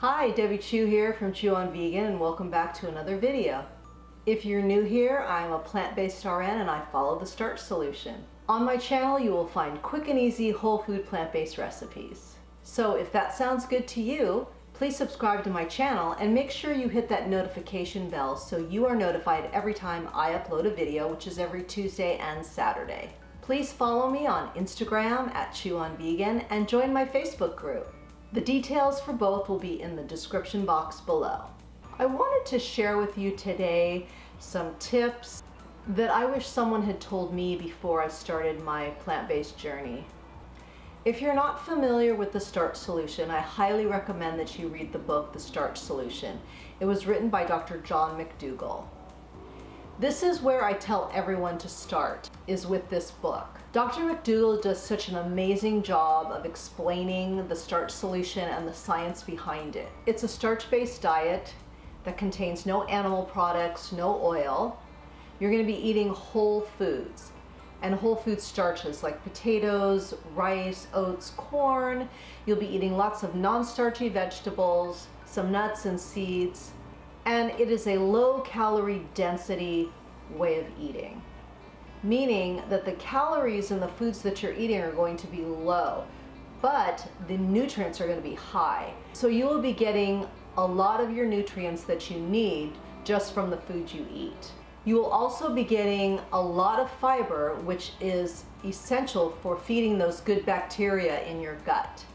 Hi, Debbie Chu here from Chew on Vegan, and welcome back to another video. If you're new here, I'm a plant-based RN and I follow the Starch solution. On my channel, you will find quick and easy whole food plant-based recipes. So if that sounds good to you, please subscribe to my channel and make sure you hit that notification bell so you are notified every time I upload a video, which is every Tuesday and Saturday. Please follow me on Instagram at Chew on Vegan and join my Facebook group. The details for both will be in the description box below. I wanted to share with you today some tips that I wish someone had told me before I started my plant-based journey. If you're not familiar with the Starch solution, I highly recommend that you read the book, The Starch Solution. It was written by Dr. John McDougall. This is where I tell everyone to start, is with this book. Dr. McDougall does such an amazing job of explaining the starch solution and the science behind it. It's a starch-based diet that contains no animal products, no oil. You're going to be eating whole foods and whole food starches like potatoes, rice, oats, corn. You'll be eating lots of non-starchy vegetables, some nuts and seeds, and it is a low-calorie density way of eating. Meaning that the calories in the foods that you're eating are going to be low, but the nutrients are going to be high. So you will be getting a lot of your nutrients that you need just from the food you eat. You will also be getting a lot of fiber, which is essential for feeding those good bacteria in your gut.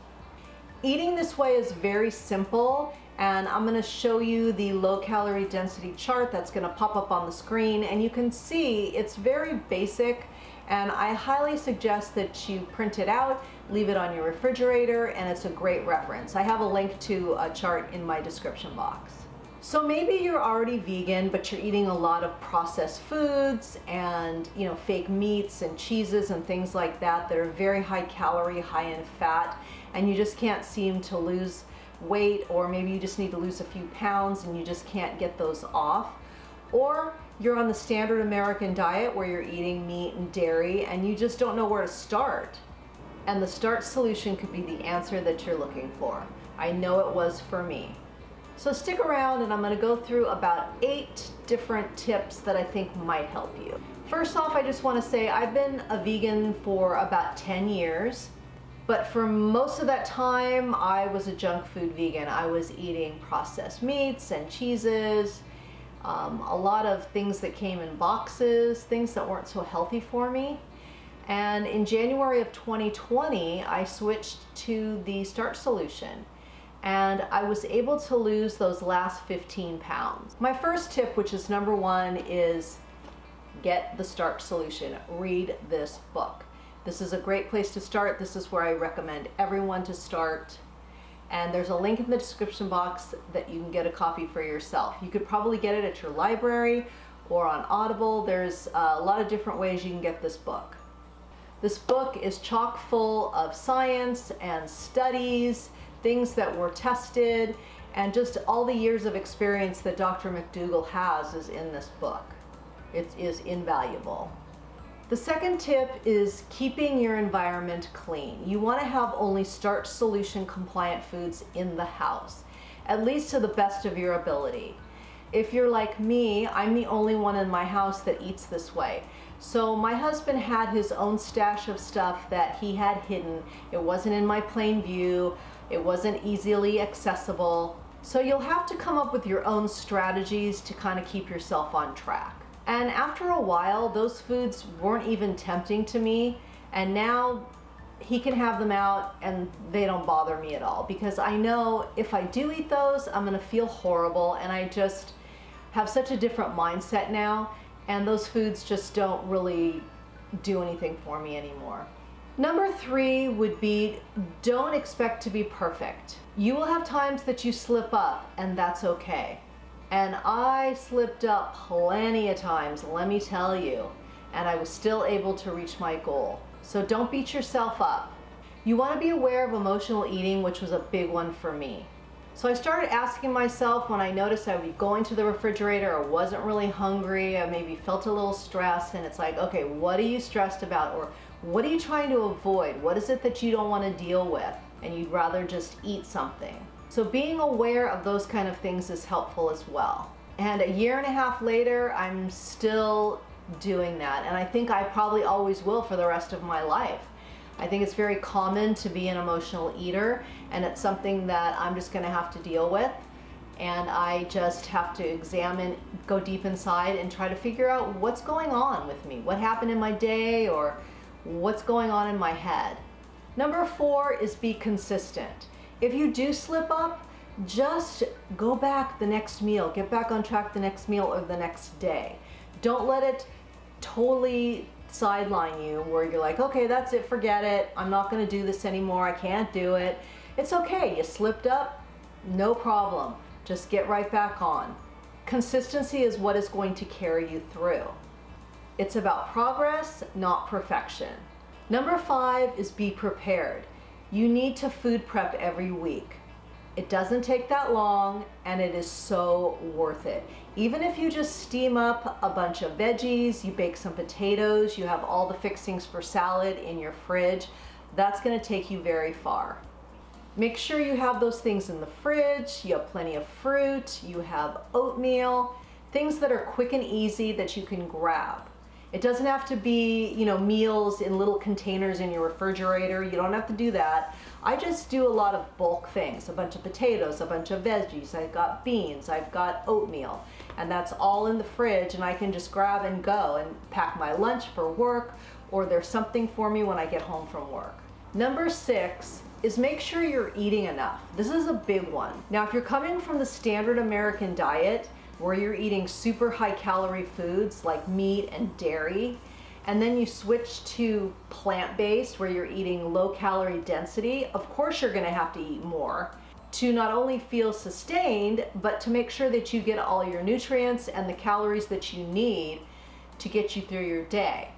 Eating this way is very simple, and I'm going to show you the low calorie density chart that's going to pop up on the screen, and you can see it's very basic, and I highly suggest that you print it out, leave it on your refrigerator, and it's a great reference. I have a link to a chart in my description box. So maybe you're already vegan, but you're eating a lot of processed foods and fake meats and cheeses and things like that that are very high calorie, high in fat, and you just can't seem to lose weight, or maybe you just need to lose a few pounds and you just can't get those off. Or you're on the standard American diet where you're eating meat and dairy and you just don't know where to start. And the Starch solution could be the answer that you're looking for. I know it was for me. So stick around and I'm going to go through about 8 different tips that I think might help you. First off, I just want to say I've been a vegan for about 10 years. But for most of that time, I was a junk food vegan. I was eating processed meats and cheeses, a lot of things that came in boxes, things that weren't so healthy for me. And in January of 2020, I switched to the Starch solution, and I was able to lose those last 15 pounds. My first tip, which is number 1, is get the Starch solution. Read this book. This is a great place to start. This is where I recommend everyone to start. And there's a link in the description box that you can get a copy for yourself. You could probably get it at your library or on Audible. There's a lot of different ways you can get this book. This book is chock full of science and studies, things that were tested, and just all the years of experience that Dr. McDougall has is in this book. It is invaluable. The second tip is keeping your environment clean. You want to have only Starch solution compliant foods in the house, at least to the best of your ability. If you're like me, I'm the only one in my house that eats this way. So my husband had his own stash of stuff that he had hidden. It wasn't in my plain view. It wasn't easily accessible. So you'll have to come up with your own strategies to kind of keep yourself on track. And after a while, those foods weren't even tempting to me, and now he can have them out and they don't bother me at all, because I know if I do eat those, I'm gonna feel horrible, and I just have such a different mindset now, and those foods just don't really do anything for me anymore. Number 3 would be, don't expect to be perfect. You will have times that you slip up, and that's okay. And I slipped up plenty of times, let me tell you, and I was still able to reach my goal. So don't beat yourself up. You want to be aware of emotional eating, which was a big one for me. So I started asking myself when I noticed I would be going to the refrigerator, I wasn't really hungry, I maybe felt a little stressed, and it's like, okay, what are you stressed about? Or what are you trying to avoid? What is it that you don't want to deal with and you'd rather just eat something? So being aware of those kind of things is helpful as well. And a year and a half later, I'm still doing that. And I think I probably always will for the rest of my life. I think it's very common to be an emotional eater, and it's something that I'm just gonna have to deal with. And I just have to examine, go deep inside and try to figure out what's going on with me, what happened in my day, or what's going on in my head. Number 4 is be consistent. If you do slip up, just go back the next meal, get back on track the next meal or the next day. Don't let it totally sideline you where you're like, okay, that's it, forget it, I'm not gonna do this anymore, I can't do it. It's okay, you slipped up, no problem. Just get right back on. Consistency is what is going to carry you through. It's about progress, not perfection. Number 5 is be prepared. You need to food prep every week. It doesn't take that long, and it is so worth it. Even if you just steam up a bunch of veggies, you bake some potatoes, you have all the fixings for salad in your fridge, that's gonna take you very far. Make sure you have those things in the fridge, you have plenty of fruit, you have oatmeal, things that are quick and easy that you can grab. It doesn't have to be, meals in little containers in your refrigerator. You don't have to do that. I just do a lot of bulk things, a bunch of potatoes, a bunch of veggies. I've got beans, I've got oatmeal, and that's all in the fridge, and I can just grab and go and pack my lunch for work, or there's something for me when I get home from work. Number 6 is make sure you're eating enough. This is a big one. Now, if you're coming from the standard American diet, where you're eating super high calorie foods like meat and dairy, and then you switch to plant-based where you're eating low calorie density, of course you're gonna have to eat more to not only feel sustained, but to make sure that you get all your nutrients and the calories that you need to get you through your day.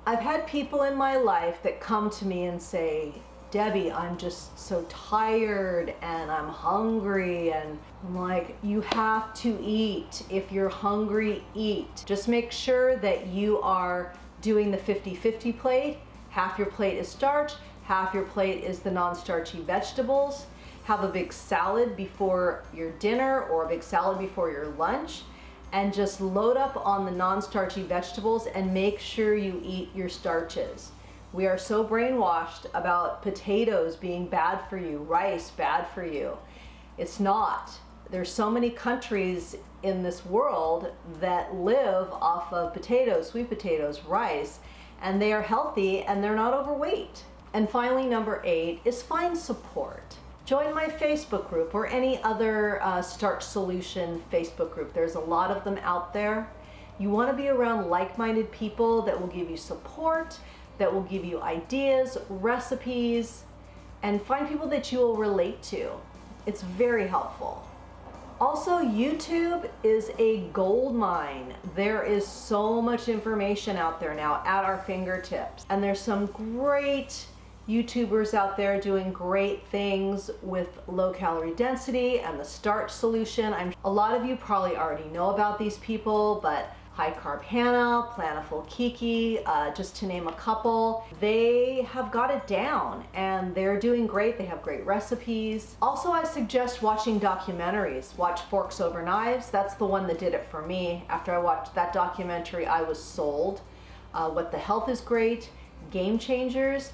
I've had people in my life that come to me and say, Debbie, I'm just so tired and I'm hungry, and I'm like, you have to eat. If you're hungry, eat. Just make sure that you are doing the 50-50 plate. Half your plate is starch, half your plate is the non-starchy vegetables. Have a big salad before your dinner or a big salad before your lunch, and just load up on the non-starchy vegetables and make sure you eat your starches. We are so brainwashed about potatoes being bad for you, rice bad for you. It's not. There's so many countries in this world that live off of potatoes, sweet potatoes, rice, and they are healthy and they're not overweight. And finally, number 8 is find support. Join my Facebook group or any other Starch Solution Facebook group. There's a lot of them out there. You want to be around like-minded people that will give you support, that will give you ideas, recipes, and find people that you will relate to. It's very helpful. Also, YouTube is a gold mine. There is so much information out there now at our fingertips. And there's some great YouTubers out there doing great things with low calorie density and the starch solution. A lot of you probably already know about these people, but High Carb Hannah, Plantiful Kiki, just to name a couple. They have got it down and they're doing great. They have great recipes. Also, I suggest watching documentaries. Watch Forks Over Knives. That's the one that did it for me. After I watched that documentary, I was sold. What the Health is Great, Game Changers.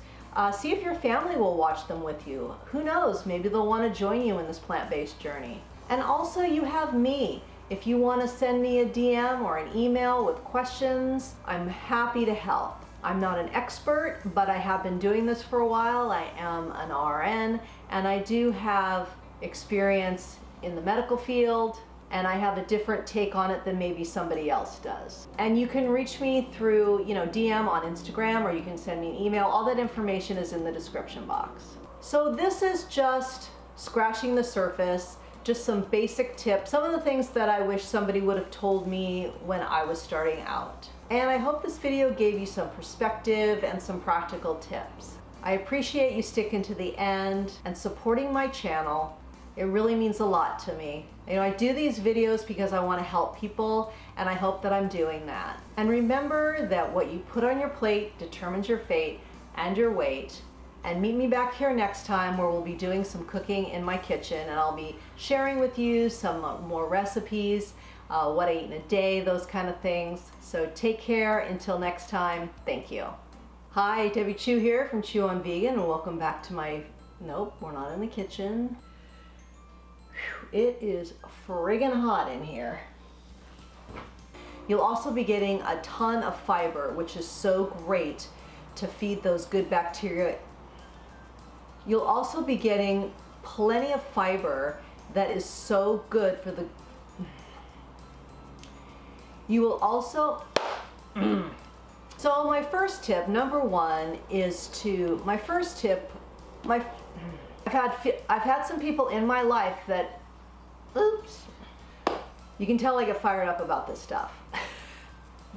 See if your family will watch them with you. Who knows, maybe they'll want to join you in this plant-based journey. And also, you have me. If you want to send me a DM or an email with questions, I'm happy to help. I'm not an expert, but I have been doing this for a while. I am an RN, and I do have experience in the medical field, and I have a different take on it than maybe somebody else does. And you can reach me through, DM on Instagram, or you can send me an email. All that information is in the description box. So this is just scratching the surface. Just some basic tips, some of the things that I wish somebody would have told me when I was starting out. And I hope this video gave you some perspective and some practical tips. I appreciate you sticking to the end and supporting my channel. It really means a lot to me. I do these videos because I want to help people, and I hope that I'm doing that. And remember that what you put on your plate determines your fate and your weight. And meet me back here next time where we'll be doing some cooking in my kitchen, and I'll be sharing with you some more recipes, what I eat in a day, those kind of things. So take care until next time. Thank you. Hi, Debbie Chew here from Chew on Vegan, and welcome back to my, nope, we're not in the kitchen. Whew, it is friggin' hot in here. You'll also be getting a ton of fiber, which is so great to feed those good bacteria. You'll also be getting plenty of fiber that is so good for the... You will also... So my first tip, number one, is to... I've had some people in my life that... Oops. You can tell I get fired up about this stuff.